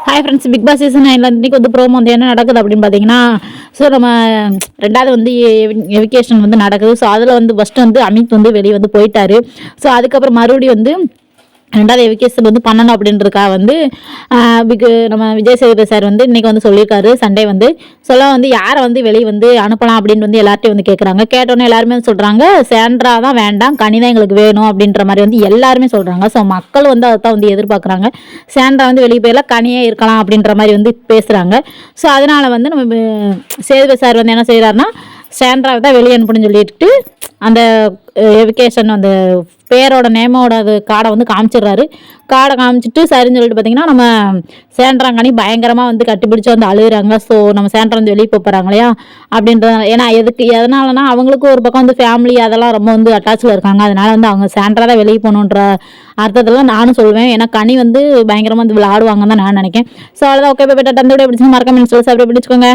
Hi friends, Bigg Boss season 9 இன்றைக்கி வந்து promo வந்து என்ன நடக்குது அப்படின்னு பார்த்தீங்கன்னா, ஸோ நம்ம ரெண்டாவது வந்து எவிகேஷன் வந்து நடக்குது. ஸோ அதில் வந்து ஃபஸ்ட்டு வந்து அமித் வந்து வெளியே வந்து போயிட்டாரு. ஸோ அதுக்கப்புறம் மறுபடியும் வந்து ரெண்டாவது எவிகேஷன் வந்து பண்ணணும் அப்படின்றக்கா வந்து நம்ம விஜய் சேதுபதி சார் வந்து இன்றைக்கி வந்து சொல்லியிருக்காரு. சண்டே வந்து வந்து யாரை வந்து வெளியே வந்து அனுப்பலாம் அப்படின்னு வந்து எல்லார்ட்டையும் வந்து கேட்குறாங்க. கேட்டோன்னே எல்லாருமே சொல்கிறாங்க சாண்ட்ரா தான் வேண்டாம், கனி தான் எங்களுக்கு வேணும் அப்படின்ற மாதிரி வந்து எல்லாருமே சொல்கிறாங்க. ஸோ மக்கள் வந்து அதை தான் வந்து எதிர்பார்க்குறாங்க. சாண்ட்ரா வந்து வெளியே போயெல்லாம் கனியே இருக்கலாம் அப்படின்ற மாதிரி வந்து பேசுகிறாங்க. ஸோ அதனால் வந்து நம்ம சேதுபதி சார் வந்து என்ன செய்கிறாருன்னா சாண்ட்ராவை தான் வெளியே அனுப்பணும்னு சொல்லிட்டு அந்த எவிகேஷன் அந்த பேரோட நேமோட அது கார்டை வந்து காமிச்சிடுறாரு. கார்டை காமிச்சிட்டு சரின்னு சொல்லிட்டு பார்த்தீங்கன்னா நம்ம சேண்ட்ராங்கனி பயங்கரமாக வந்து கட்டிப்பிடிச்சு வந்து அழுகுறாங்க. ஸோ நம்ம சேண்ட்ரா வந்து வெளியே போகிறாங்க இல்லையா அப்படின்றதுனால, ஏன்னா எதனாலனா அவங்களுக்கு ஒரு பக்கம் வந்து ஃபேமிலி அதெல்லாம் ரொம்ப வந்து அட்டாச்சில் இருக்காங்க. அதனால வந்து அவங்க சேண்ட்ரா தான் வெளியே போகணுன்ற அர்த்தத்தில் நானும் சொல்லுவேன். ஏன்னா கனி வந்து பயங்கரமாக வந்து விளையாடுவாங்கன்னு தான் நான் நினைக்கிறேன். ஸோ அவ்வளோதான். ஓகே, போய்ட்டு தந்தோட எப்படி மறக்காம சப்ஸ்கிரைப் பண்ணிச்சுக்கோங்க.